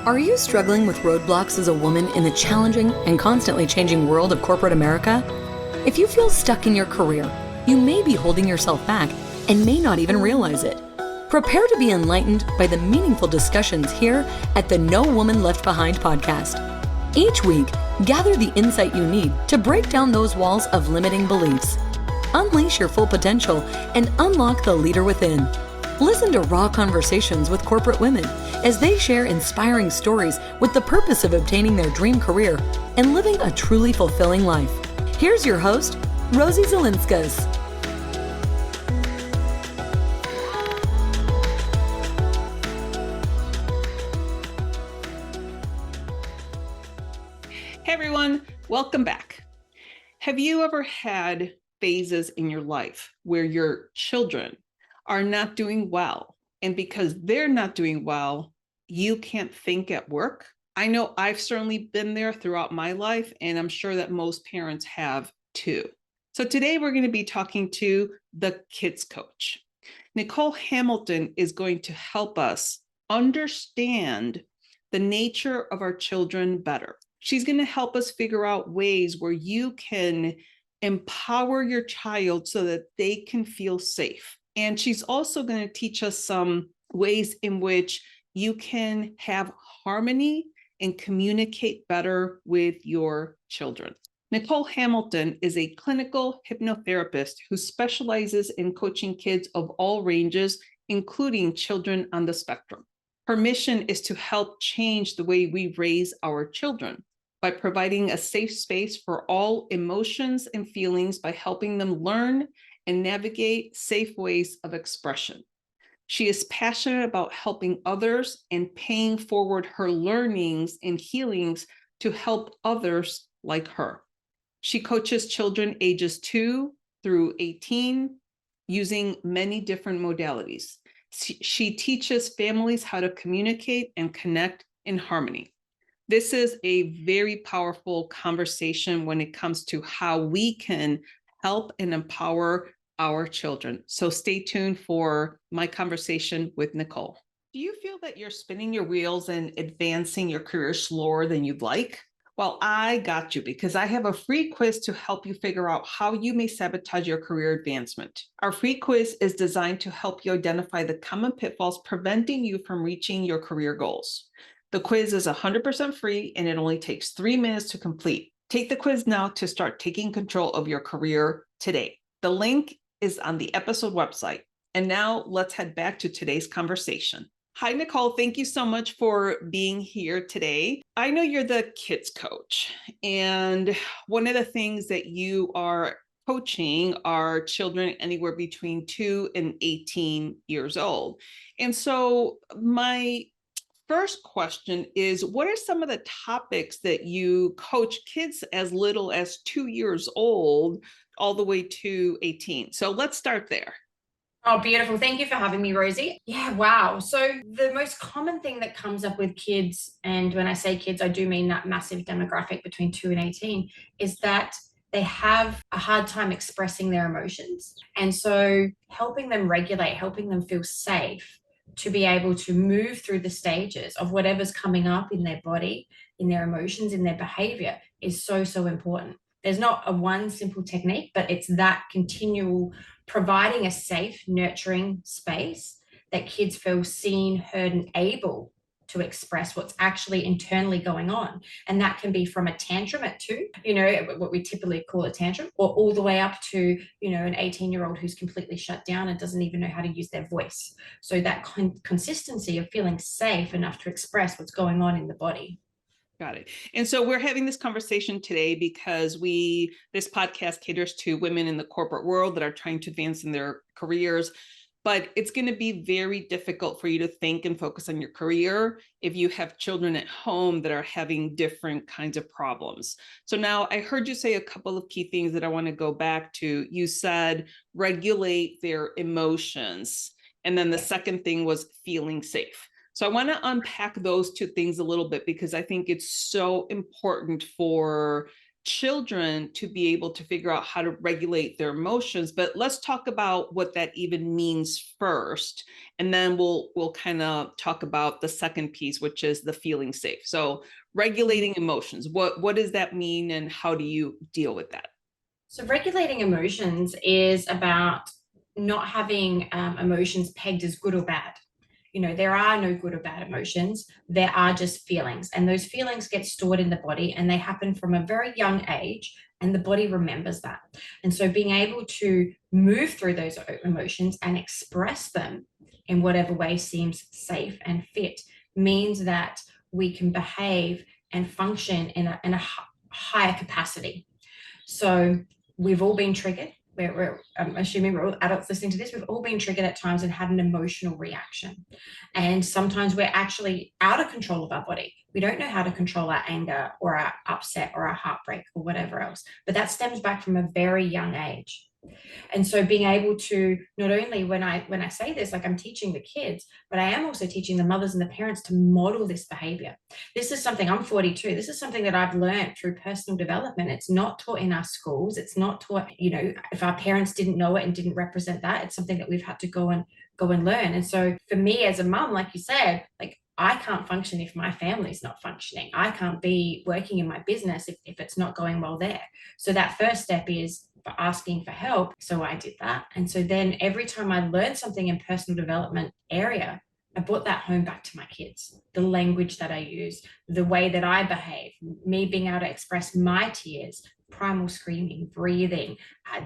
Are you struggling with roadblocks as a woman in the challenging and constantly changing world of corporate America? If you feel stuck in your career, you may be holding yourself back and may not even realize it. Prepare to be enlightened by the meaningful discussions here at the No Woman Left Behind podcast. Each week, gather the insight you need to break down those walls of limiting beliefs. Unleash your full potential and unlock the leader within. Listen to raw conversations with corporate women as they share inspiring stories with the purpose of obtaining their dream career and living a truly fulfilling life. Here's your host, Rosie Zilinskas. Hey everyone, welcome back. Have you ever had phases in your life where your children are not doing well, and because they're not doing well, you can't think at work? I know I've certainly been there throughout my life, and I'm sure that most parents have too. So today we're going to be talking to the Kidz Coach. Nichole Hamilton is going to help us understand the nature of our children better. She's going to help us figure out ways where you can empower your child so that they can feel safe. And she's also going to teach us some ways in which you can have harmony and communicate better with your children. Nichole Hamilton is a clinical hypnotherapist who specializes in coaching kids of all ranges, including children on the spectrum. Her mission is to help change the way we raise our children by providing a safe space for all emotions and feelings by helping them learn and navigate safe ways of expression. She is passionate about helping others and paying forward her learnings and healings to help others like her. She coaches children ages 2 through 18 using many different modalities. She teaches families how to communicate and connect in harmony. This is a very powerful conversation when it comes to how we can help and empower our children. So stay tuned for my conversation with Nichole. Do you feel that you're spinning your wheels and advancing your career slower than you'd like? Well, I got you, because I have a free quiz to help you figure out how you may sabotage your career advancement. Our free quiz is designed to help you identify the common pitfalls preventing you from reaching your career goals. The quiz is 100% free, and it only takes 3 minutes to complete. Take the quiz now to start taking control of your career today. The link is on the episode website. And now let's head back to today's conversation. Hi, Nichole. Thank you so much for being here today. I know you're the Kidz Coach, and one of the things that you are coaching are children anywhere between 2 and 18 years old. And so my first question is, what are some of the topics that you coach kids as little as 2 years old all the way to 18? So let's start there. Oh, beautiful. Thank you for having me, Rosie. Yeah, wow. So the most common thing that comes up with kids, and when I say kids, I do mean that massive demographic between 2 and 18, is that they have a hard time expressing their emotions. And so helping them regulate, helping them feel safe to be able to move through the stages of whatever's coming up in their body, in their emotions, in their behavior is so, so important. There's not a one simple technique, but it's that continual providing a safe, nurturing space that kids feel seen, heard, and able to express what's actually internally going on. And that can be from a tantrum at 2, what we typically call a tantrum, or all the way up to, an 18-year-old who's completely shut down and doesn't even know how to use their voice. So that consistency of feeling safe enough to express what's going on in the body. Got it. And so we're having this conversation today because this podcast caters to women in the corporate world that are trying to advance in their careers, but it's going to be very difficult for you to think and focus on your career if you have children at home that are having different kinds of problems. So now I heard you say a couple of key things that I want to go back to. You said regulate their emotions. And then the second thing was feeling safe. So I want to unpack those two things a little bit, because I think it's so important for children to be able to figure out how to regulate their emotions. But let's talk about what that even means first, and then we'll kind of talk about the second piece, which is the feeling safe. So regulating emotions, what does that mean, and how do you deal with that? So regulating emotions is about not having emotions pegged as good or bad. There are no good or bad emotions. There are just feelings. And those feelings get stored in the body, and they happen from a very young age, and the body remembers that. And so being able to move through those emotions and express them in whatever way seems safe and fit means that we can behave and function in a higher capacity. So we've all been triggered. I'm assuming we're all adults listening to this. We've all been triggered at times and had an emotional reaction. And sometimes we're actually out of control of our body. We don't know how to control our anger or our upset or our heartbreak or whatever else. But that stems back from a very young age. And so being able to, not only when I say this, like I'm teaching the kids, but I am also teaching the mothers and the parents to model this behavior. This is something, I'm 42. This is something that I've learned through personal development. It's not taught in our schools. It's not taught, if our parents didn't know it and didn't represent that, it's something that we've had to go and learn. And so for me as a mom, like you said, like I can't function if my family's not functioning. I can't be working in my business if it's not going well there. So that first step is asking for help. So I did that. And so then every time I learned something in personal development area, I brought that home back to my kids. The language that I use, the way that I behave, me being able to express my tears, primal screaming, breathing,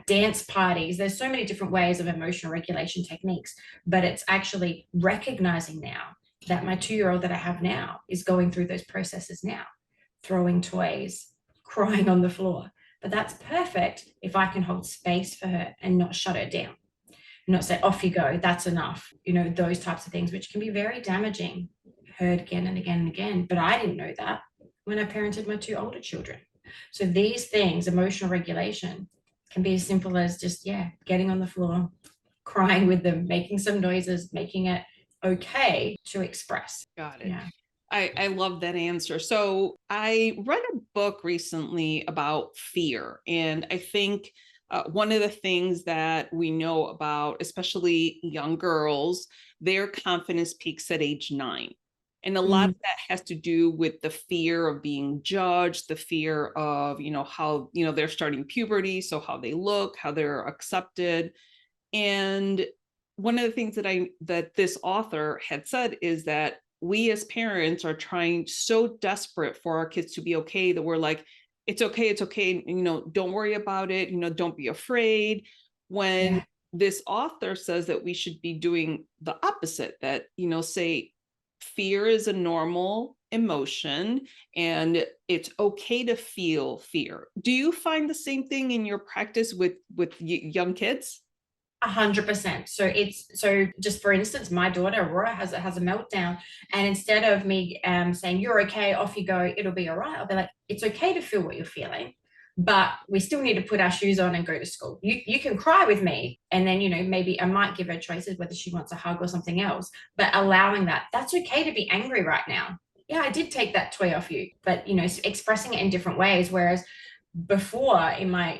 dance parties. There's so many different ways of emotional regulation techniques, but it's actually recognizing now that my 2-year-old that I have now is going through those processes now, throwing toys, crying on the floor. But that's perfect if I can hold space for her and not shut her down, not say, off you go, that's enough. Those types of things, which can be very damaging, heard again and again and again. But I didn't know that when I parented my 2 older children. So these things, emotional regulation, can be as simple as just, getting on the floor, crying with them, making some noises, making it okay to express. Got it. Yeah. I love that answer. So I read a book recently about fear. And I think one of the things that we know about, especially young girls, their confidence peaks at age 9. And a lot of that has to do with the fear of being judged, the fear of, how, they're starting puberty. So how they look, how they're accepted. And one of the things that this author had said is that we as parents are trying so desperate for our kids to be okay that we're like, it's okay, don't worry about it, don't be afraid. When this author says that we should be doing the opposite, that, say fear is a normal emotion and it's okay to feel fear. Do you find the same thing in your practice with young kids? 100%. So just for instance, my daughter Aurora has a meltdown, and instead of me saying you're okay, off you go, it'll be all right, I'll be like, it's okay to feel what you're feeling, but we still need to put our shoes on and go to school. You can cry with me, and then maybe I might give her choices whether she wants a hug or something else, but allowing that's okay to be angry right now. Yeah, I did take that toy off you, but expressing it in different ways. Whereas before, in my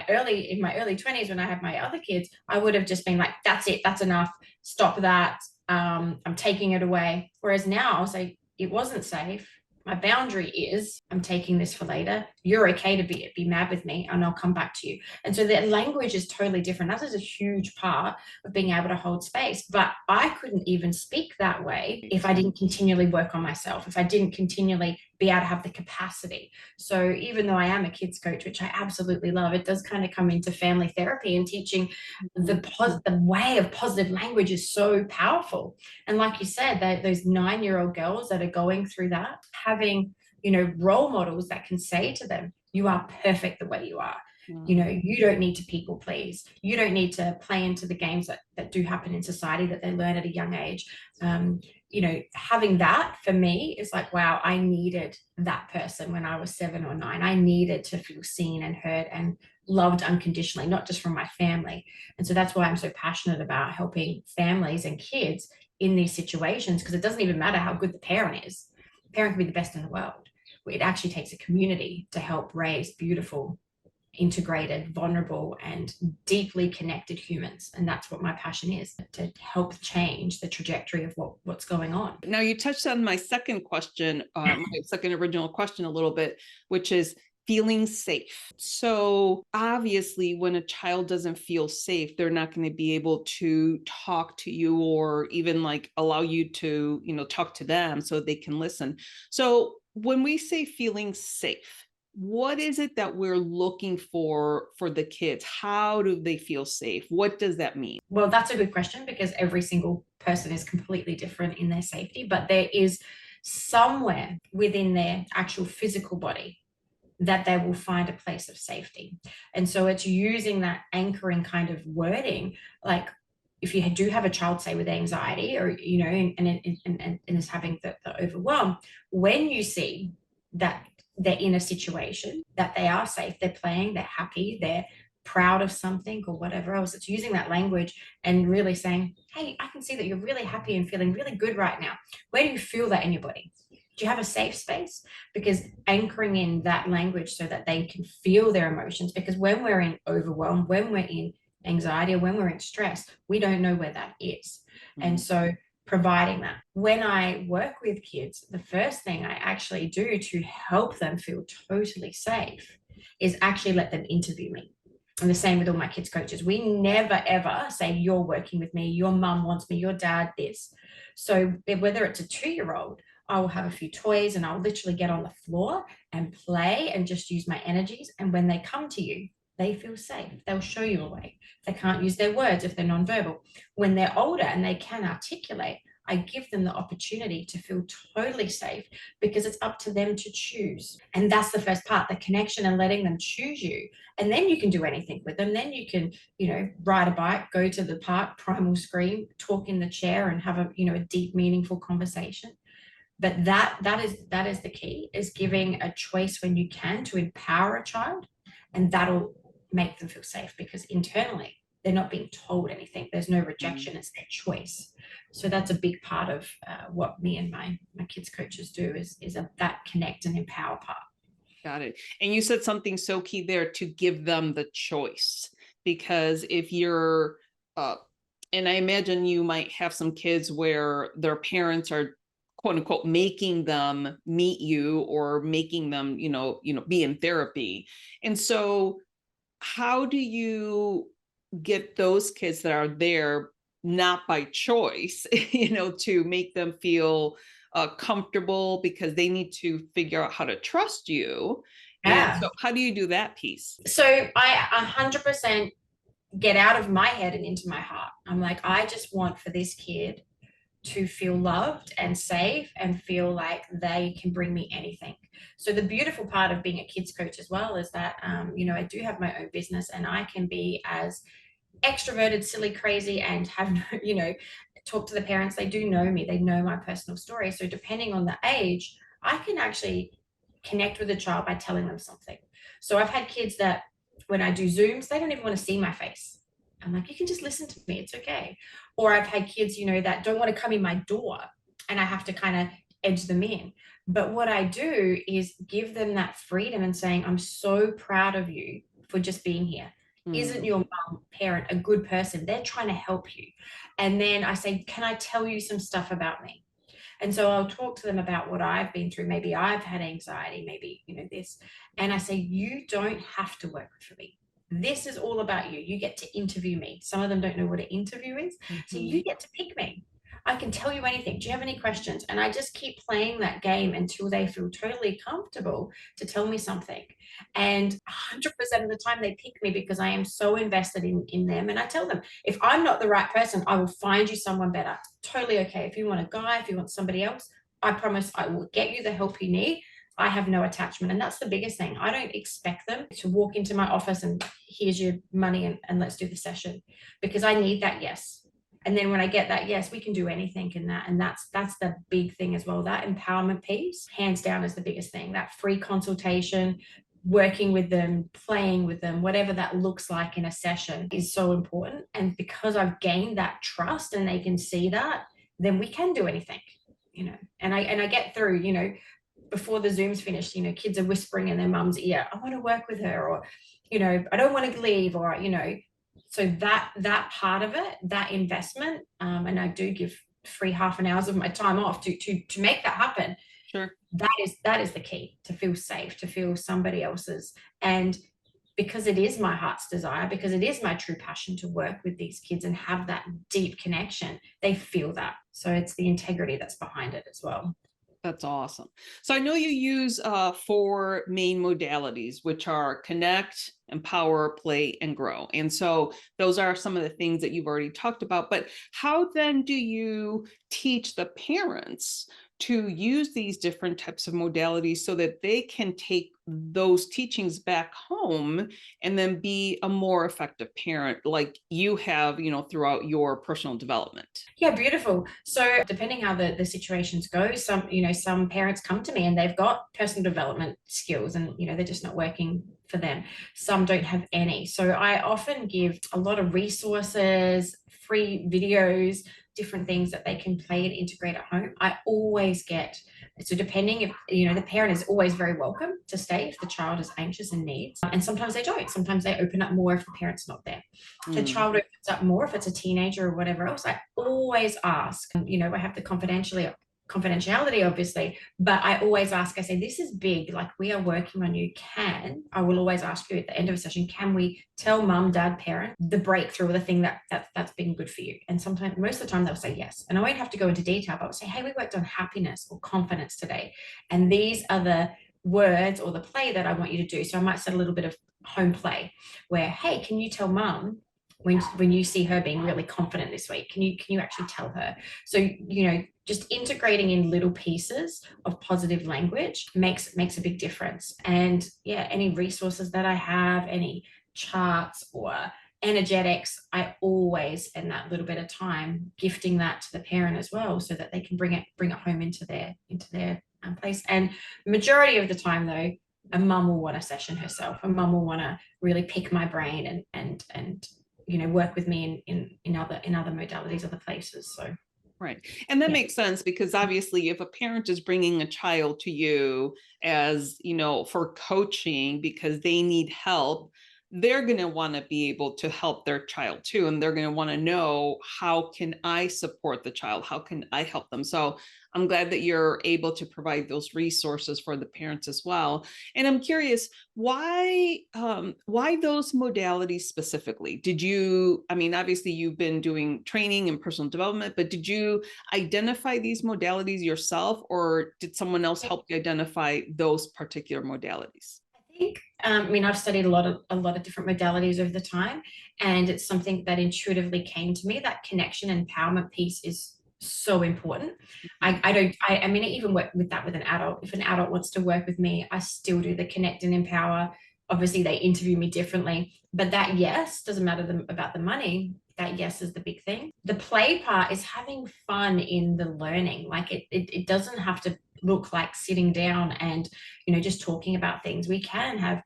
early 20s, when I had my other kids, I would have just been like, that's it, that's enough, stop that, I'm taking it away. Whereas now I'll say, it wasn't safe, my boundary is, I'm taking this for later, you're okay to be mad with me, and I'll come back to you. And so the language is totally different. That is a huge part of being able to hold space. But I couldn't even speak that way if I didn't continually work on myself, if I didn't continually be able to have the capacity. So even though I am a Kidz Coach, which I absolutely love, it does kind of come into family therapy and teaching the way of positive language is so powerful. And like you said, those 9-year-old girls that are going through that, having, role models that can say to them, you are perfect the way you are. You don't need to people please. You don't need to play into the games that do happen in society that they learn at a young age. Having that for me is like, wow, I needed that person when I was 7 or 9. I needed to feel seen and heard and loved unconditionally, not just from my family. And so that's why I'm so passionate about helping families and kids in these situations, because it doesn't even matter how good the parent is. The parent can be the best in the world. it actually takes a community to help raise beautiful, integrated, vulnerable, and deeply connected humans. And that's what my passion is, to help change the trajectory of what's going on. Now, you touched on my second question, my second original question a little bit, which is feeling safe. So obviously, when a child doesn't feel safe, they're not going to be able to talk to you or even like allow you to, talk to them so they can listen. So when we say feeling safe, what is it that we're looking for the kids? How do they feel safe? What does that mean? Well, that's a good question, because every single person is completely different in their safety, but there is somewhere within their actual physical body that they will find a place of safety. And so it's using that anchoring kind of wording, like if you do have a child, say, with anxiety, or, and is having the overwhelm, when you see that they're in a situation that they are safe, they're playing, they're happy, they're proud of something or whatever else, it's using that language and really saying, hey, I can see that you're really happy and feeling really good right now. Where do you feel that in your body? Do you have a safe space? Because anchoring in that language so that they can feel their emotions, because when we're in overwhelm, when we're in anxiety, or when we're in stress, we don't know where that is. And so providing that. When I work with kids, the first thing I actually do to help them feel totally safe is actually let them interview me. And the same with all my kids coaches. We never, ever say, you're working with me, your mum wants me, your dad this. So whether it's a 2-year-old, I will have a few toys and I'll literally get on the floor and play and just use my energies. And when they come to you, they feel safe. They'll show you a way. They can't use their words if they're nonverbal. When they're older and they can articulate, I give them the opportunity to feel totally safe, because it's up to them to choose. And that's the first part, the connection and letting them choose you. And then you can do anything with them. Then you can, ride a bike, go to the park, primal scream, talk in the chair and have a deep, meaningful conversation. But that is the key, is giving a choice when you can to empower a child, and that'll make them feel safe, because internally they're not being told anything. There's no rejection. It's their choice. So that's a big part of what me and my kids coaches do is that connect and empower part. Got it. And you said something so key there, to give them the choice, because if you're, and I imagine you might have some kids where their parents are quote unquote making them meet you or making them, be in therapy. And so how do you get those kids that are there not by choice, to make them feel comfortable, because they need to figure out how to trust you. Yeah. And so how do you do that piece? So I 100% get out of my head and into my heart. I'm like, I just want for this kid to feel loved and safe and feel like they can bring me anything. So the beautiful part of being a kids coach as well is that, I do have my own business, and I can be as extroverted, silly, crazy, and have, talk to the parents. They do know me. They know my personal story. So depending on the age, I can actually connect with a child by telling them something. So I've had kids that when I do Zooms, they don't even want to see my face. I'm like, you can just listen to me. It's okay. Or I've had kids, that don't want to come in my door, and I have to kind of edge them in. But what I do is give them that freedom and saying, I'm so proud of you for just being here. Isn't your mom, parent a good person? They're trying to help you. And then I say, can I tell you some stuff about me? And so I'll talk to them about what I've been through. Maybe I've had anxiety, maybe, this. And I say, you don't have to work for me. This is all about you. You get to interview me. Some of them don't know what an interview is. So you get to pick me. I can tell you anything. Do you have any questions? And I just keep playing that game until they feel totally comfortable to tell me something. And 100% of the time they pick me, because I am so invested in them. And I tell them, if I'm not the right person, I will find you someone better. Totally okay. If you want a guy, if you want somebody else, I promise I will get you the help you need. I have no attachment. And that's the biggest thing. I don't expect them to walk into my office and here's your money and let's do the session, because I need that yes. And then when I get that yes, we can do anything in that. And that's the big thing as well. That empowerment piece, hands down, is the biggest thing. That free consultation, working with them, playing with them, whatever that looks like in a session, is so important. And because I've gained that trust and they can see that, then we can do anything, and I get through, before the Zoom's finished, kids are whispering in their mum's ear, I want to work with her, or, I don't want to leave, or, so that part of it, that investment, and I do give free half an hour of my time off to make that happen. Sure. That is the key, to feel safe, to feel somebody else's. And because it is my heart's desire, because it is my true passion to work with these kids and have that deep connection, they feel that. So it's the integrity that's behind it as well. That's awesome. So I know you use 4 main modalities, which are connect, empower, play, and grow. And so those are some of the things that you've already talked about. But how then do you teach the parents to use these different types of modalities so that they can take those teachings back home and then be a more effective parent like you have, throughout your personal development? Yeah, beautiful. So depending how the situations go, some parents come to me and they've got personal development skills and, they're just not working for them. Some don't have any. So I often give a lot of resources, free videos, different things that they can play and integrate at home. I always get, so depending if, the parent is always very welcome to stay if the child is anxious and needs. And sometimes they don't. Sometimes they open up more if the parent's not there. The child opens up more if it's a teenager or whatever else. I always ask, I have the confidentiality, obviously, but I always ask, I say, this is big, like we are working on you. I will always ask you at the end of a session, can we tell mum, dad, parent, the breakthrough or the thing that's been good for you? And sometimes, most of the time they'll say yes. And I won't have to go into detail, but I'll say, hey, we worked on happiness or confidence today. And these are the words or the play that I want you to do. So I might set a little bit of home play where, hey, can you tell mum, when you see her being really confident this week, can you actually tell her? So, just integrating in little pieces of positive language makes a big difference. And yeah, any resources that I have, any charts or energetics, I always spend that little bit of time gifting that to the parent as well, so that they can bring it home into their place. And majority of the time though, a mum will want a session herself. A mum will want to really pick my brain and work with me in other modalities, other places. So right. And that makes sense, because obviously if a parent is bringing a child to you as, for coaching because they need help, they're going to want to be able to help their child too. And they're going to want to know, how can I support the child? How can I help them? So I'm glad that you're able to provide those resources for the parents as well. And I'm curious, why those modalities specifically? Obviously you've been doing training and personal development, but did you identify these modalities yourself, or did someone else help you identify those particular modalities? I think, I've studied a lot of different modalities over the time, and it's something that intuitively came to me. That connection and empowerment piece is so important. Even work with that with an adult. If an adult wants to work with me, I still do the connect and empower. Obviously they interview me differently, but that yes, doesn't matter about the money. That yes is the big thing. The play part is having fun in the learning. Like it doesn't have to look like sitting down and, just talking about things. We can have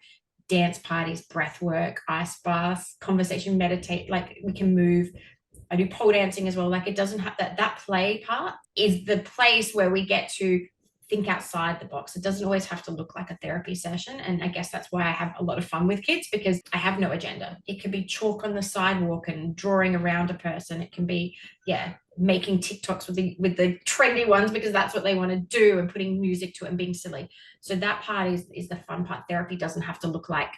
dance parties, breath work, ice baths, conversation, meditate, like we can move. I do pole dancing as well. Like it doesn't have that play part is the place where we get to think outside the box. It doesn't always have to look like a therapy session. And I guess that's why I have a lot of fun with kids, because I have no agenda. It can be chalk on the sidewalk and drawing around a person. It can be, making TikToks with the trendy ones because that's what they want to do, and putting music to it and being silly. So that part is the fun part. Therapy doesn't have to look like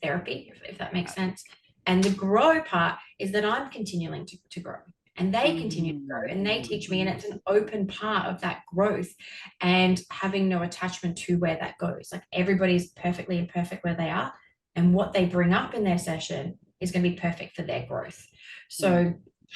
therapy, if that makes sense. And the grow part is that I'm continuing to grow, and they continue to grow, and they teach me, and it's an open part of that growth, and having no attachment to where that goes. Like everybody's perfectly imperfect where they are, and what they bring up in their session is going to be perfect for their growth. So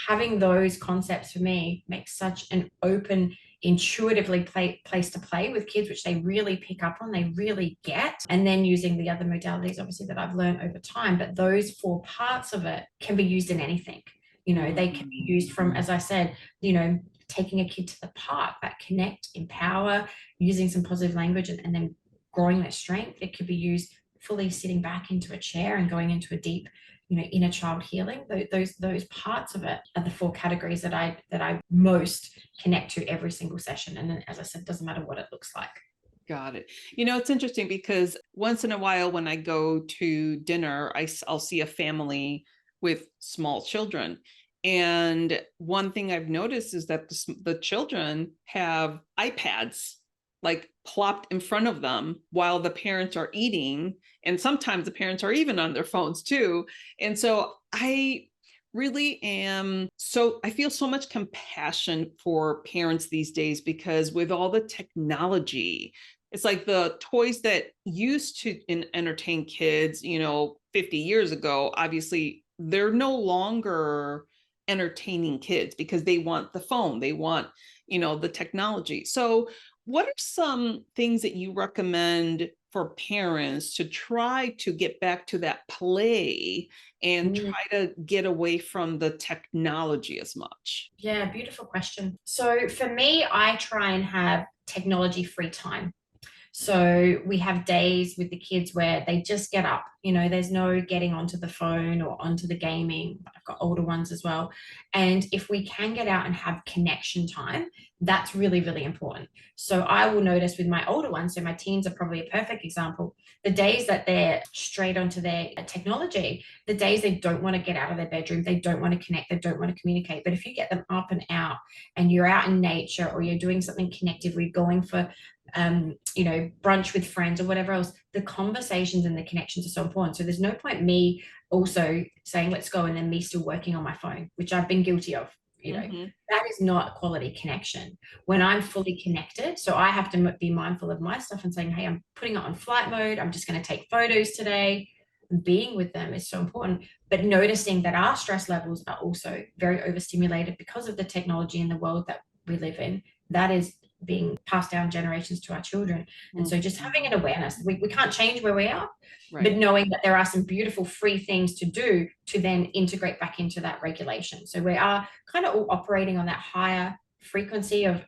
having those concepts for me makes such an open, intuitively place to play with kids, which they really pick up on, they really get. And then using the other modalities, obviously, that I've learned over time, but those 4 parts of it can be used in anything. They can be used from, as I said, taking a kid to the park, that connect, empower, using some positive language, and then growing their strength. It could be used fully sitting back into a chair and going into a deep, inner child healing. Those parts of it are the 4 categories that I most connect to every single session. And then, as I said, it doesn't matter what it looks like. Got it. You know, it's interesting because once in a while when I go to dinner, I'll see a family with small children. And one thing I've noticed is that the children have iPads like plopped in front of them while the parents are eating. And sometimes the parents are even on their phones too. And so I I feel so much compassion for parents these days, because with all the technology, it's like the toys that used to entertain kids, 50 years ago, obviously they're no longer entertaining kids because they want the phone, they want, the technology. So what are some things that you recommend for parents to try to get back to that play and try to get away from the technology as much? Yeah, beautiful question. So for me, I try and have technology-free time. So we have days with the kids where they just get up, there's no getting onto the phone or onto the gaming. I've got older ones as well. And if we can get out and have connection time, that's really, really important. So I will notice with my older ones, so my teens are probably a perfect example, the days that they're straight onto their technology, the days they don't want to get out of their bedroom, they don't want to connect, they don't want to communicate. But if you get them up and out and you're out in nature, or you're doing something connective, we're going for brunch with friends or whatever else, the conversations and the connections are so important. So there's no point me also saying, let's go, and then me still working on my phone, which I've been guilty of. That is not quality connection. When I'm fully connected, so I have to be mindful of my stuff and saying, hey, I'm putting it on flight mode. I'm just going to take photos today. Being with them is so important, but noticing that our stress levels are also very overstimulated because of the technology in the world that we live in. That is being passed down generations to our children. And so just having an awareness, we can't change where we are, right, but knowing that there are some beautiful free things to do to then integrate back into that regulation. So we are kind of all operating on that higher frequency of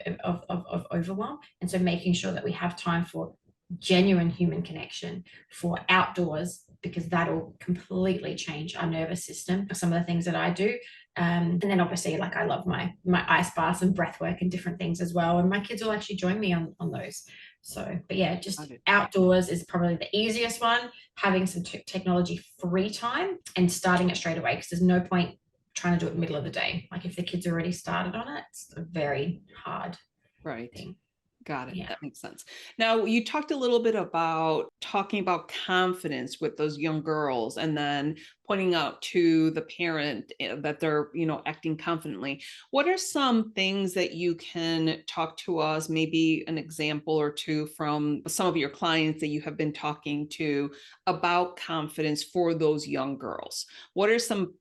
overwhelm. And so making sure that we have time for genuine human connection, for outdoors, because that'll completely change our nervous system. Some of the things that I do. And then obviously, like, I love my ice baths and breath work and different things as well. And my kids will actually join me on those. So, but yeah, just outdoors is probably the easiest one, having some technology free time and starting it straight away, because there's no point trying to do it in the middle of the day. Like if the kids already started on it, it's a very hard thing. Got it. Yeah. That makes sense. Now, you talked a little bit about talking about confidence with those young girls, and then pointing out to the parent that they're, acting confidently. What are some things that you can talk to us, maybe an example or two from some of your clients that you have been talking to about confidence for those young girls? What are some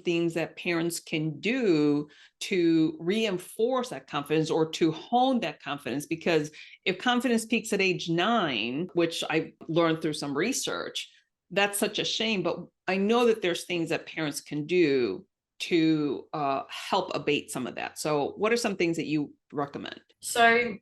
things that parents can do to reinforce that confidence or to hone that confidence? Because if confidence peaks at age 9, which I learned through some research, that's such a shame. But I know that there's things that parents can do to help abate some of that. So what are some things that you recommend? So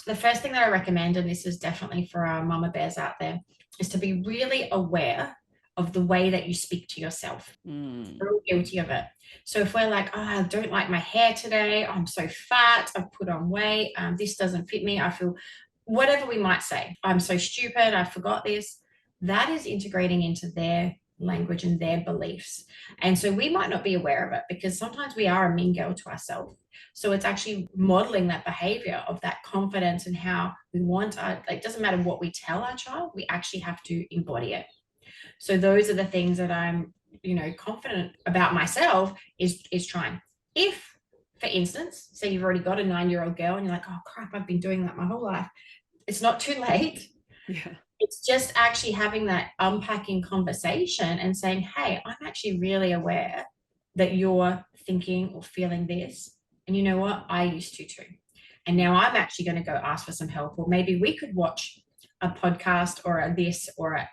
the first thing that I recommend, and this is definitely for our mama bears out there, is to be really aware of the way that you speak to yourself. We're all guilty of it. So if we're like, I don't like my hair today, I'm so fat, I've put on weight, this doesn't fit me, I feel, whatever we might say, I'm so stupid, I forgot this, that is integrating into their language and their beliefs. And so we might not be aware of it, because sometimes we are a mean girl to ourselves. So it's actually modeling that behavior of that confidence and how we want it doesn't matter what we tell our child, we actually have to embody it. So those are the things that I'm, confident about myself is trying. If, for instance, say you've already got a 9-year-old girl and you're like, oh crap, I've been doing that my whole life. It's not too late. Yeah. It's just actually having that unpacking conversation and saying, hey, I'm actually really aware that you're thinking or feeling this. And you know what? I used to too. And now I'm actually going to go ask for some help. Or maybe we could watch a podcast or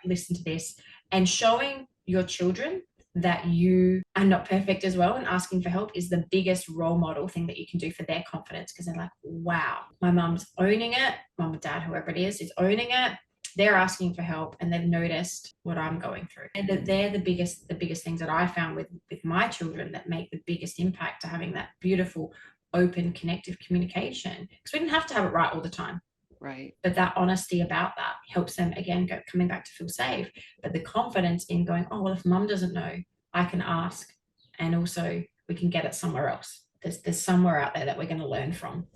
listen to this, and showing your children that you are not perfect as well, and asking for help is the biggest role model thing that you can do for their confidence, because they're like, wow, my mom's owning it, mom or dad, whoever it is owning it. They're asking for help and they've noticed what I'm going through. And that they're the biggest things that I found with my children that make the biggest impact to having that beautiful, open, connective communication. Because we didn't have to have it right all the time. Right. But that honesty about that helps them, again, coming back to feel safe. But the confidence in going, oh, well, if mum doesn't know, I can ask. And also we can get it somewhere else. There's somewhere out there that we're going to learn from.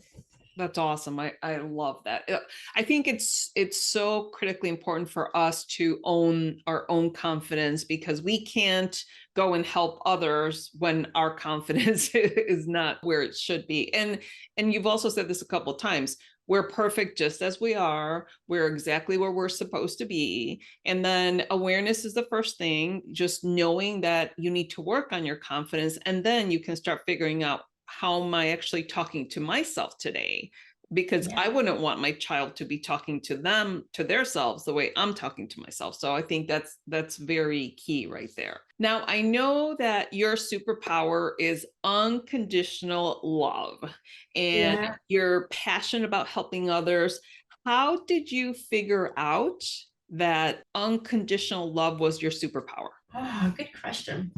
That's awesome. I love that. I think it's so critically important for us to own our own confidence, because we can't go and help others when our confidence is not where it should be. And you've also said this a couple of times. We're perfect just as we are. We're exactly where we're supposed to be. And then awareness is the first thing, just knowing that you need to work on your confidence. And then you can start figuring out, how am I actually talking to myself today? Because I wouldn't want my child to be talking to them, to their selves, the way I'm talking to myself. So I think that's very key right there. Now, I know that your superpower is unconditional love, and you're passionate about helping others. How did you figure out that unconditional love was your superpower? Oh, good question.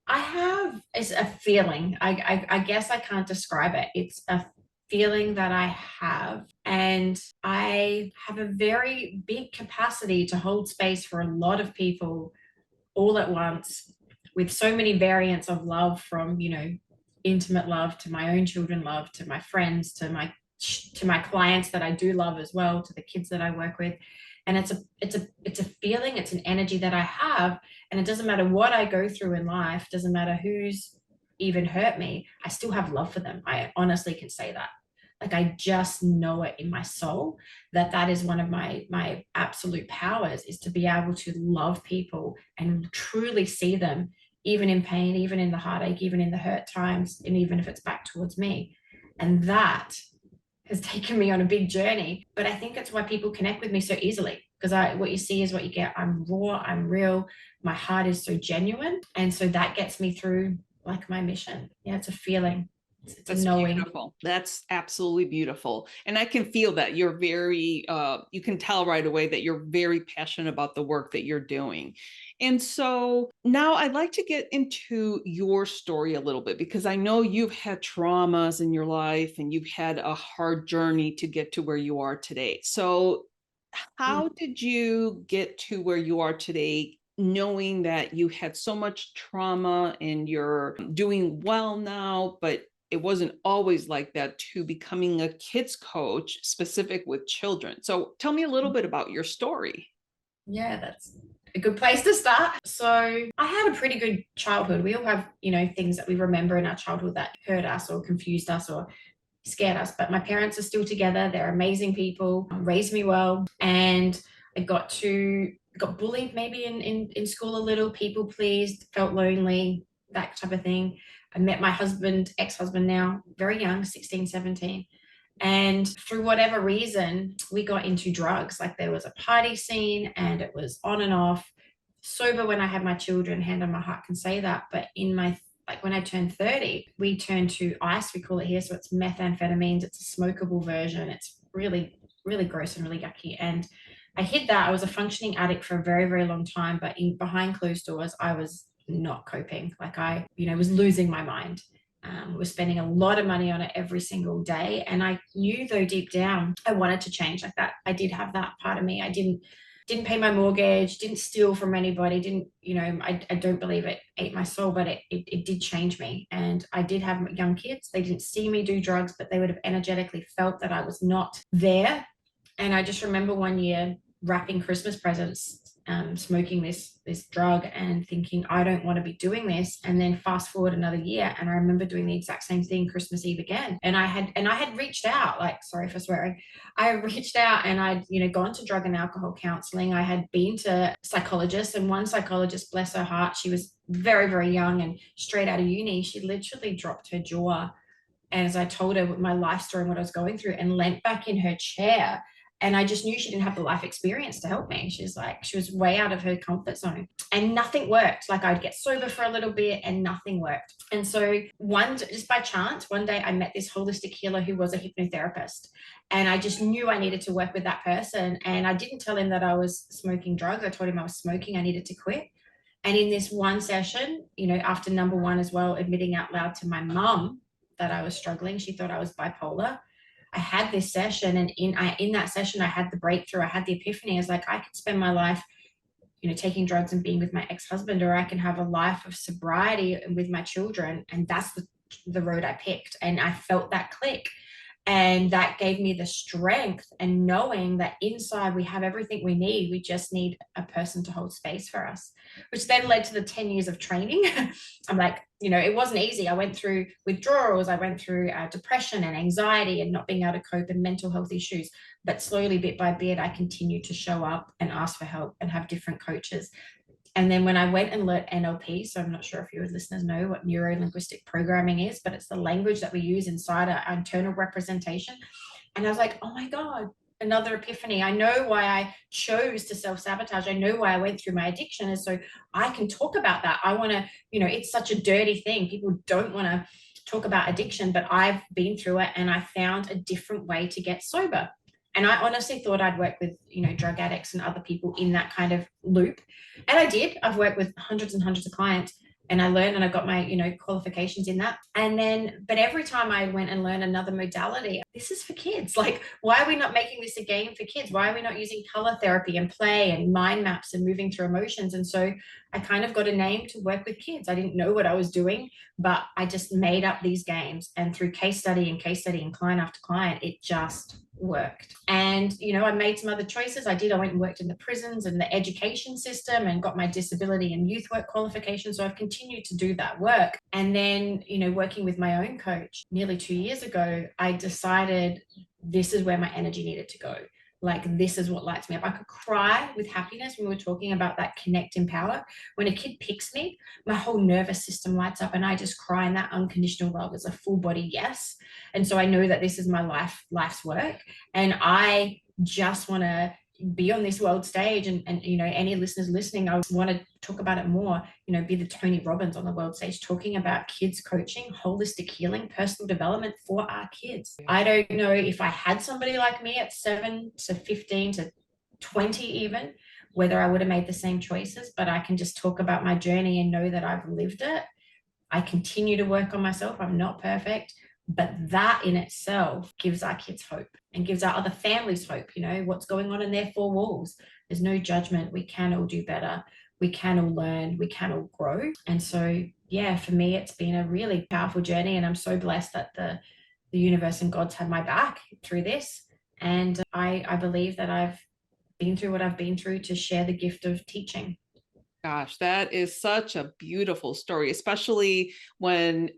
I have is a feeling. I guess I can't describe it. It's a feeling that I have, and I have a very big capacity to hold space for a lot of people all at once, with so many variants of love, from, intimate love to my own children love, to my friends, to my clients that I do love as well, to the kids that I work with. And it's a feeling, it's an energy that I have. And it doesn't matter what I go through in life, doesn't matter who's even hurt me, I still have love for them. I honestly can say that. Like, I just know it in my soul that is one of my absolute powers, is to be able to love people and truly see them, even in pain, even in the heartache, even in the hurt times, and even if it's back towards me. And that has taken me on a big journey. But I think it's why people connect with me so easily, because what you see is what you get. I'm raw, I'm real, my heart is so genuine. And so that gets me through, like, my mission. Yeah, it's a feeling. It's knowing. Beautiful. That's absolutely beautiful. And I can feel that you're very, you can tell right away that you're very passionate about the work that you're doing. And so now I'd like to get into your story a little bit, because I know you've had traumas in your life and you've had a hard journey to get to where you are today. So how did you get to where you are today, knowing that you had so much trauma and you're doing well now, but it wasn't always like that, to becoming a Kidz coach specific with children? So tell me a little bit about your story. Yeah, that's a good place to start. So I had a pretty good childhood. We all have, things that we remember in our childhood that hurt us or confused us or scared us. But my parents are still together. They're amazing people, raised me well. And I got bullied maybe in school a little, people pleased, felt lonely, that type of thing. I met my ex-husband now, very young, 16, 17. And through whatever reason, we got into drugs. Like, there was a party scene and it was on and off. Sober when I had my children, hand on my heart can say that. But when I turned 30, we turned to ice, we call it here. So it's methamphetamines. It's a smokable version. It's really, really gross and really yucky. And I hid that. I was a functioning addict for a very, very long time. But behind closed doors, I was not coping. Like, I, was losing my mind. Was spending a lot of money on it every single day. And I knew, though, deep down, I wanted to change. Like, that, I did have that part of me. I didn't pay my mortgage, didn't steal from anybody, I don't believe it ate my soul, but it did change me. And I did have young kids. They didn't see me do drugs, but they would have energetically felt that I was not there. And I just remember one year wrapping Christmas presents, smoking this drug, and thinking, I don't want to be doing this. And then fast forward another year, and I remember doing the exact same thing Christmas Eve again. And I had reached out, like, sorry for swearing, I reached out and I'd gone to drug and alcohol counseling. I had been to psychologists, and one psychologist, bless her heart, she was very, very young and straight out of uni. She literally dropped her jaw, and as I told her my life story and what I was going through, and leant back in her chair. And I just knew she didn't have the life experience to help me. She was way out of her comfort zone, and nothing worked. Like, I'd get sober for a little bit and nothing worked. And so just by chance, one day I met this holistic healer who was a hypnotherapist, and I just knew I needed to work with that person. And I didn't tell him that I was smoking drugs. I told him I was smoking. I needed to quit. And in this one session, after number one as well, admitting out loud to my mum that I was struggling, she thought I was bipolar. I had this session, and in that session, I had the breakthrough. I had the epiphany. I was like, I could spend my life, taking drugs and being with my ex-husband, or I can have a life of sobriety with my children. And that's the road I picked. And I felt that click. And that gave me the strength, and knowing that inside we have everything we need. We just need a person to hold space for us, which then led to the 10 years of training. I'm like, it wasn't easy. I went through withdrawals. I went through depression and anxiety and not being able to cope, and mental health issues. But slowly, bit by bit, I continued to show up and ask for help and have different coaches. And then when I went and learned NLP, so I'm not sure if your listeners know what neuro-linguistic programming is, but it's the language that we use inside our internal representation. And I was like, oh my God, another epiphany. I know why I chose to self-sabotage. I know why I went through my addiction, is so I can talk about that. I want to, it's such a dirty thing. People don't want to talk about addiction, but I've been through it, and I found a different way to get sober. And I honestly thought I'd work with, drug addicts and other people in that kind of loop. And I did. I've worked with hundreds and hundreds of clients, and I learned, and I got my, qualifications in that. And then, but every time I went and learned another modality, this is for kids. Like, why are we not making this a game for kids? Why are we not using color therapy and play and mind maps and moving through emotions? And so I kind of got a name to work with kids. I didn't know what I was doing, but I just made up these games. And through case study and client after client, it just worked. And, I made some other choices. I went and worked in the prisons and the education system, and got my disability and youth work qualification. So I've continued to do that work. And then, working with my own coach nearly 2 years ago, I decided this is where my energy needed to go. Like, this is what lights me up. I could cry with happiness when we were talking about that connect, empower. When a kid picks me, my whole nervous system lights up, and I just cry, and that unconditional love is a full body yes. And so I know that this is my life's work, and I just want to be on this world stage. And any listeners listening, I want to talk about it more, be the Tony Robbins on the world stage, talking about kids coaching, holistic healing, personal development for our kids. I don't know if I had somebody like me at 7 to 15 to 20 even, whether I would have made the same choices, but I can just talk about my journey and know that I've lived it. I continue to work on myself. I'm not perfect, but that in itself gives our kids hope, and gives our other families hope. What's going on in their four walls. There's no judgment. We can all do better. We can all learn. We can all grow. And so, yeah, for me, it's been a really powerful journey, and I'm so blessed that the universe and God's had my back through this. And I believe that I've been through what I've been through to share the gift of teaching. Gosh, that is such a beautiful story, especially when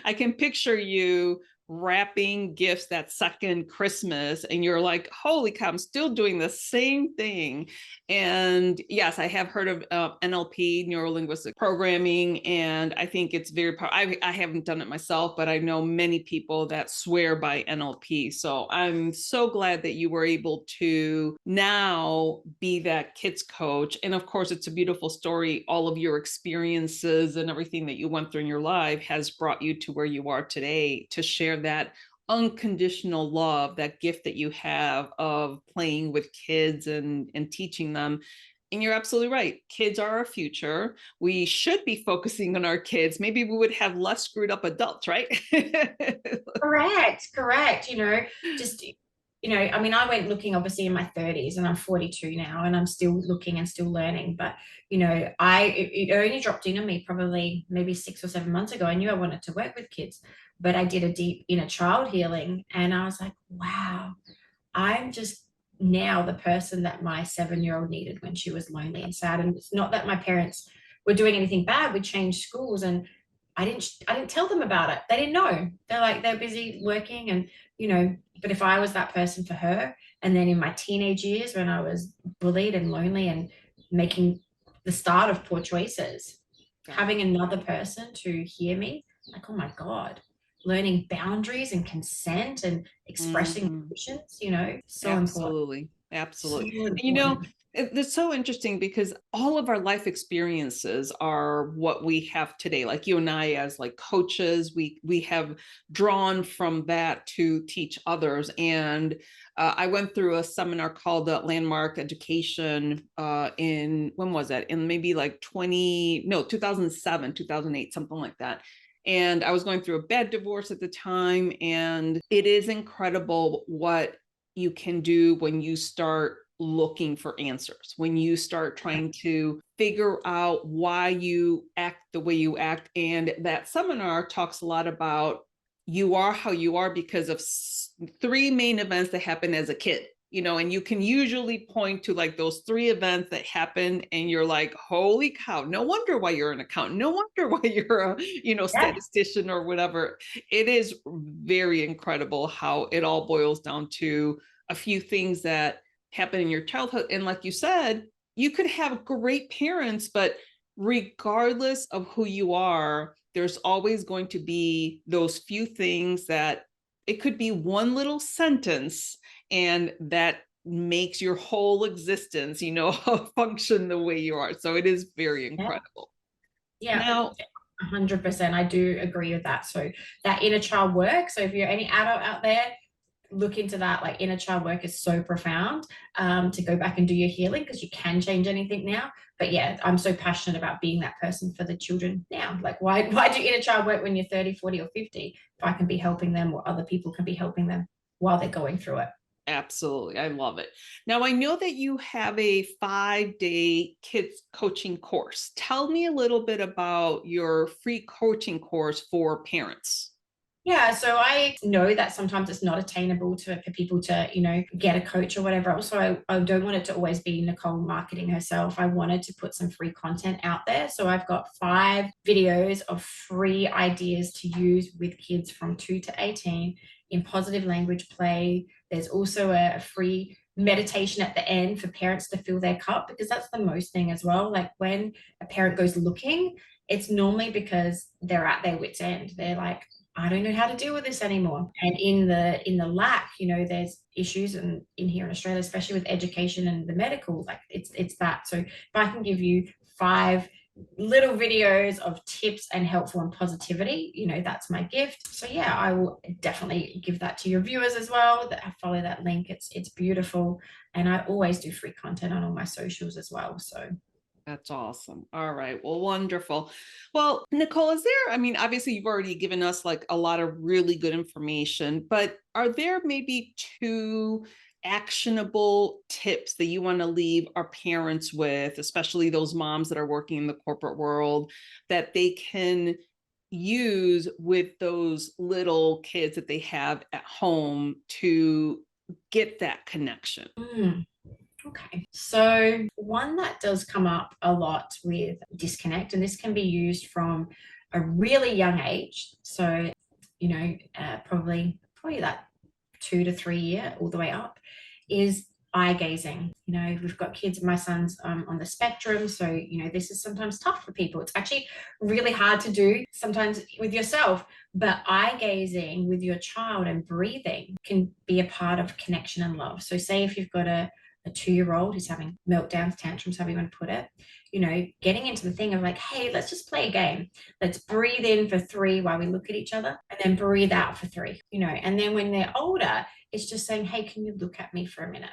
I can picture you wrapping gifts that second Christmas, and you're like, holy cow, I'm still doing the same thing. And yes, I have heard of NLP, neuro-linguistic programming, and I think it's very powerful. I haven't done it myself, but I know many people that swear by NLP. So I'm so glad that you were able to now be that Kidz coach. And of course, it's a beautiful story. All of your experiences and everything that you went through in your life has brought you to where you are today, to share that unconditional love, that gift that you have of playing with kids and teaching them. And you're absolutely right. Kids are our future. We should be focusing on our kids. Maybe we would have less screwed up adults, right? Correct. I mean, I went looking obviously in my 30s, and I'm 42 now, and I'm still looking and still learning. But, it only dropped in on me probably maybe 6 or 7 months ago. I knew I wanted to work with kids, but I did a deep inner child healing, and I was like, wow, I'm just now the person that my 7-year-old needed when she was lonely and sad. And it's not that my parents were doing anything bad. We changed schools, and I didn't tell them about it. They didn't know. They're busy working, and, but if I was that person for her, and then in my teenage years when I was bullied and lonely and making the start of poor choices, having another person to hear me, like, oh my God, learning boundaries and consent and expressing emotions, so absolutely important. Absolutely. So And, important. it's so interesting because all of our life experiences are what we have today. Like you and I, as like coaches, we have drawn from that to teach others. And I went through a seminar called Landmark Education in, when was that? In maybe like 2007, 2008, something like that. And I was going through a bad divorce at the time. And it is incredible what you can do when you start looking for answers, when you start trying to figure out why you act the way you act. And that seminar talks a lot about you are how you are because of three main events that happen as a kid, and you can usually point to like those three events that happen and you're like, holy cow, no wonder why you're an accountant, no wonder why you're a statistician or whatever. It is very incredible how it all boils down to a few things that happen in your childhood. And like you said, you could have great parents, but regardless of who you are, there's always going to be those few things that it could be one little sentence and that makes your whole existence, function the way you are. So it is very incredible. Yeah. Now, 100%. I do agree with that. So that inner child work. So if you're any adult out there, look into that. Like, inner child work is so profound, to go back and do your healing, because you can change anything now. But yeah, I'm so passionate about being that person for the children now. Like, why do inner child work when you're 30, 40 or 50 if I can be helping them, or other people can be helping them while they're going through it? Absolutely. I love it. Now, I know that you have a 5-day Kidz coaching course. Tell me a little bit about your free coaching course for parents. Yeah, so I know that sometimes it's not attainable for people to, get a coach or whatever else. So I don't want it to always be Nichole marketing herself. I wanted to put some free content out there. So I've got 5 videos of free ideas to use with kids from 2 to 18 in positive language play. There's also a free meditation at the end for parents to fill their cup, because that's the most thing as well. Like, when a parent goes looking, it's normally because they're at their wit's end. They're like, I don't know how to deal with this anymore. And in the lack, there's issues in here in Australia, especially with education and the medical, like it's that. So if I can give you 5 little videos of tips and helpful and positivity, that's my gift. So yeah, I will definitely give that to your viewers as well, that follow that link. It's beautiful. And I always do free content on all my socials as well. So that's awesome. All right. Well, wonderful. Well, Nichole, obviously you've already given us like a lot of really good information, but are there maybe 2 actionable tips that you want to leave our parents with, especially those moms that are working in the corporate world, that they can use with those little kids that they have at home to get that connection? Okay, so one that does come up a lot with disconnect, and this can be used from a really young age. So, probably that 2 to 3 year all the way up, is eye gazing. We've got kids, my son's on the spectrum. So, this is sometimes tough for people. It's actually really hard to do sometimes with yourself, but eye gazing with your child and breathing can be a part of connection and love. So say if you've got a 2-year-old who's having meltdowns, tantrums, however you want to put it, getting into the thing of like, hey, let's just play a game. Let's breathe in for 3 while we look at each other, and then breathe out for 3, and then when they're older, it's just saying, hey, can you look at me for a minute?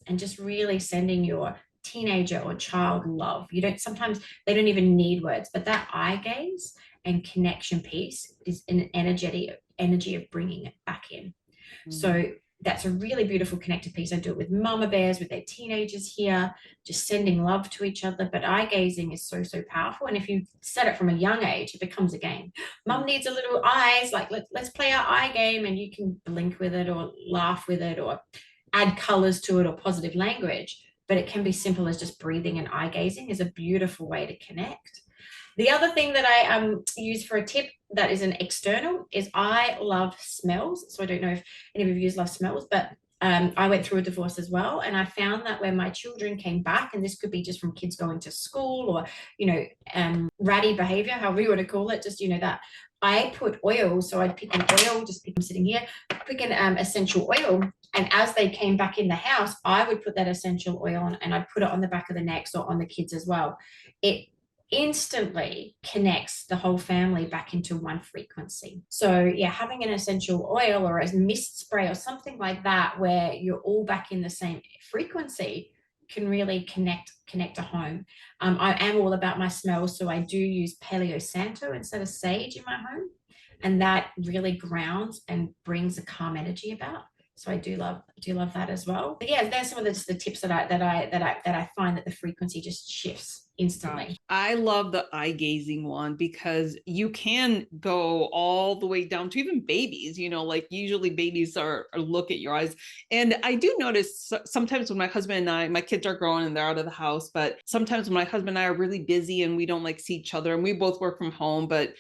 And just really sending your teenager or child love. Sometimes they don't even need words, but that eye gaze and connection piece is an energy of bringing it back in. So that's a really beautiful connected piece. I do it with mama bears, with their teenagers here, just sending love to each other. But eye gazing is so, so powerful. And if you set it from a young age, it becomes a game. Mum needs a little eyes, like let's play our eye game, and you can blink with it or laugh with it or add colors to it or positive language. But it can be simple as just breathing, and eye gazing is a beautiful way to connect. The other thing that I use for a tip that is an external is I love smells. So I don't know if any of you love smells, but I went through a divorce as well. And I found that when my children came back, and this could be just from kids going to school or, ratty behavior, however you want to call it, just, that I put oil. So I'd pick an oil, I'm sitting here, pick an essential oil. And as they came back in the house, I would put that essential oil on, and I'd put it on the back of the necks or on the kids as well. It instantly connects the whole family back into one frequency. So yeah, having an essential oil or a mist spray or something like that, where you're all back in the same frequency, can really connect a home. I am all about my smells, so I do use Paleo Santo instead of sage in my home. And that really grounds and brings a calm energy about. So I do love that as well. But yeah, there's some of the tips that I find that the frequency just shifts instantly. Gosh, I love the eye gazing one because you can go all the way down to even babies, like usually babies are look at your eyes. And I do notice sometimes when my husband and I, my kids are grown and they're out of the house, but sometimes when my husband and I are really busy and we don't like see each other and we both work from home, but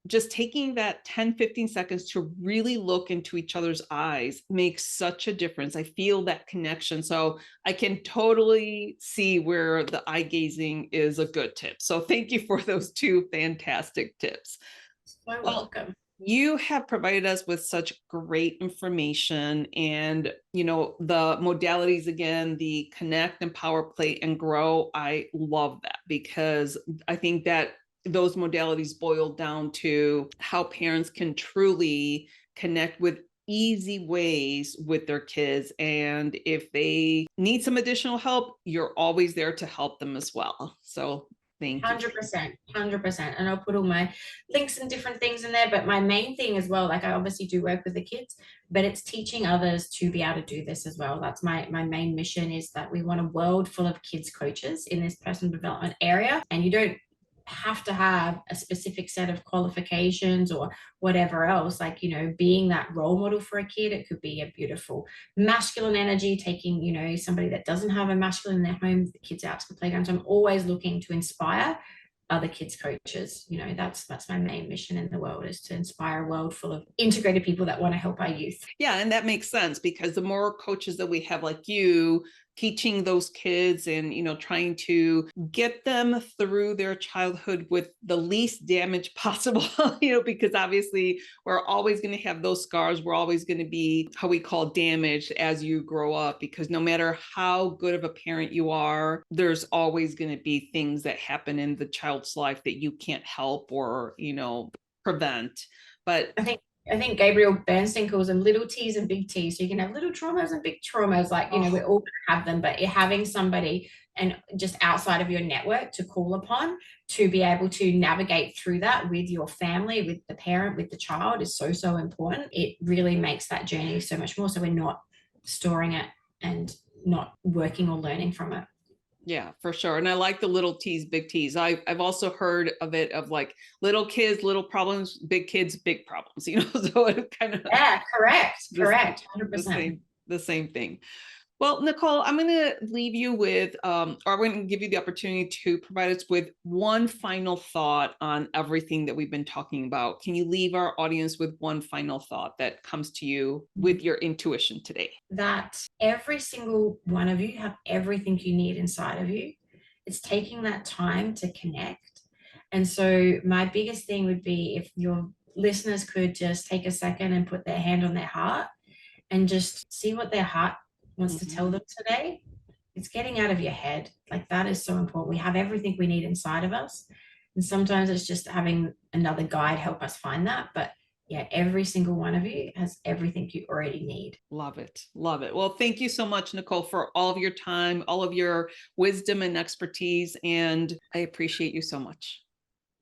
just taking that 10-15 seconds to really look into each other's eyes makes such a difference. I feel that connection. So I can totally see where the eye gazing is a good tip. So thank you for those two fantastic tips. You're welcome. You have provided us with such great information and, the modalities again, the connect, empower, play, and grow. I love that because I think that those modalities boil down to how parents can truly connect with easy ways with their kids. And if they need some additional help, you're always there to help them as well. So thank you. 100%. And I'll put all my links and different things in there. But my main thing as well, like I obviously do work with the kids, but it's teaching others to be able to do this as well. That's my main mission, is that we want a world full of kids coaches in this personal development area. And you don't have to have a specific set of qualifications or whatever else, like, being that role model for a kid. It could be a beautiful masculine energy, taking, somebody that doesn't have a masculine in their home, the kids out to the playground. So I'm always looking to inspire other kids coaches. That's my main mission in the world, is to inspire a world full of integrated people that want to help our youth. Yeah, and that makes sense because the more coaches that we have like you teaching those kids and trying to get them through their childhood with the least damage possible, because obviously we're always going to have those scars. We're always going to be how we call damaged as you grow up, because no matter how good of a parent you are, there's always going to be things that happen in the child's life that you can't help or prevent. But I think Gabriel Bernstein calls them little T's and big T's. So you can have little traumas and big traumas, like, we're all going to have them, but having somebody and just outside of your network to call upon to be able to navigate through that with your family, with the parent, with the child is so, so important. It really makes that journey so much more. So we're not storing it and not working or learning from it. Yeah, for sure. And I like the little T's, big T's. I've also heard of it of like little kids, little problems, big kids, big problems, so it kind of. Yeah, correct. 100%. The same thing. Well, Nichole, I'm going to leave you with, or I'm going to give you the opportunity to provide us with one final thought on everything that we've been talking about. Can you leave our audience with one final thought that comes to you with your intuition today? That every single one of you have everything you need inside of you. It's taking that time to connect. And so my biggest thing would be if your listeners could just take a second and put their hand on their heart and just see what their heart wants to tell them today. It's getting out of your head. Like, that is so important. We have everything we need inside of us. And sometimes it's just having another guide help us find that. But yeah, every single one of you has everything you already need. Love it. Love it. Well, thank you so much, Nichole, for all of your time, all of your wisdom and expertise. And I appreciate you so much.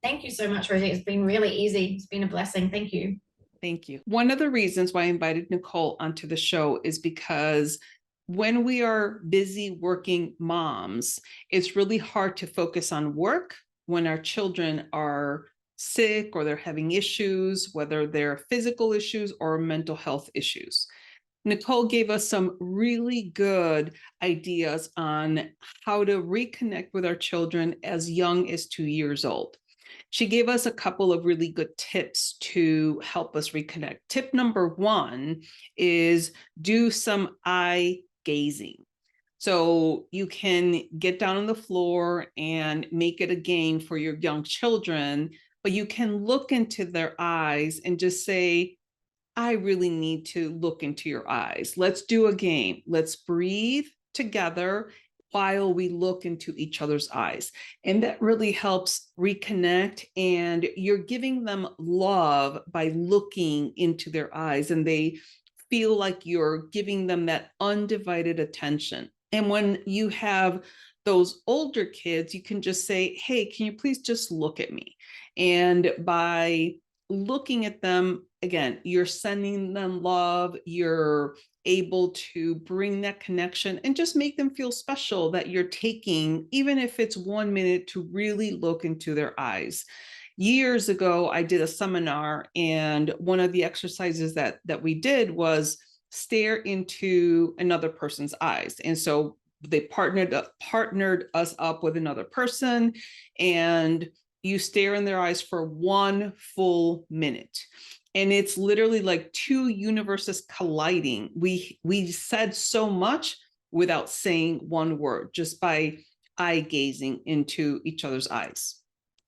Thank you so much, Rosie. It's been really easy. It's been a blessing. Thank you. Thank you. One of the reasons why I invited Nichole onto the show is because when we are busy working moms, it's really hard to focus on work when our children are sick or they're having issues, whether they're physical issues or mental health issues. Nichole gave us some really good ideas on how to reconnect with our children as young as 2 years old. She gave us a couple of really good tips to help us reconnect. Tip number 1 is do some eye gazing. So you can get down on the floor and make it a game for your young children, but you can look into their eyes and just say, I really need to look into your eyes. Let's do a game. Let's breathe together while we look into each other's eyes. And that really helps reconnect. And you're giving them love by looking into their eyes, and they feel like you're giving them that undivided attention. And when you have those older kids, you can just say, hey, can you please just look at me? And by looking at them, again, you're sending them love, you're able to bring that connection and just make them feel special that you're taking, even if it's 1 minute, to really look into their eyes. Years ago, I did a seminar, and one of the exercises that we did was stare into another person's eyes. And so they partnered us up with another person, and you stare in their eyes for 1 full minute. And it's literally like 2 universes colliding. We said so much without saying 1 word, just by eye gazing into each other's eyes.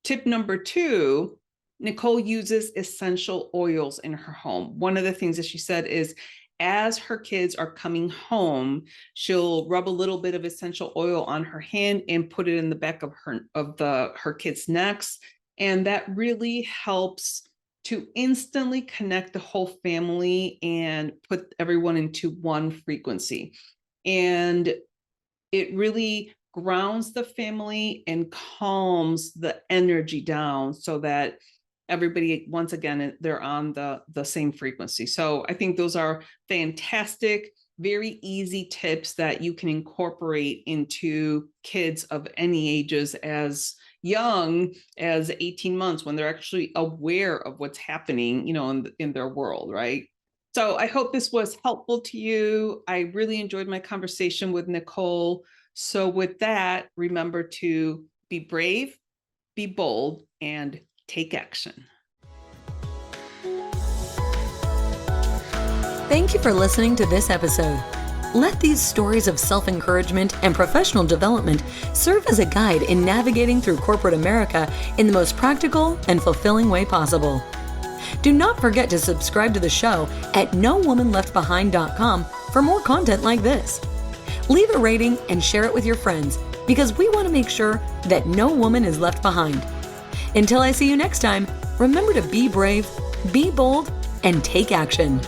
Tip number 2, Nichole uses essential oils in her home. One of the things that she said is, as her kids are coming home, she'll rub a little bit of essential oil on her hand and put it in the back of her kids' necks. And that really helps to instantly connect the whole family and put everyone into one frequency. And it really grounds the family and calms the energy down so that everybody, once again, they're on the same frequency. So I think those are fantastic, very easy tips that you can incorporate into kids of any ages, as young as 18 months, when they're actually aware of what's happening, in their world, right? So I hope this was helpful to you. I really enjoyed my conversation with Nichole. So with that, remember to be brave, be bold, and take action. Thank you for listening to this episode. Let these stories of self-encouragement and professional development serve as a guide in navigating through corporate America in the most practical and fulfilling way possible. Do not forget to subscribe to the show at nowomanleftbehind.com for more content like this. Leave a rating and share it with your friends, because we want to make sure that no woman is left behind. Until I see you next time, remember to be brave, be bold, and take action.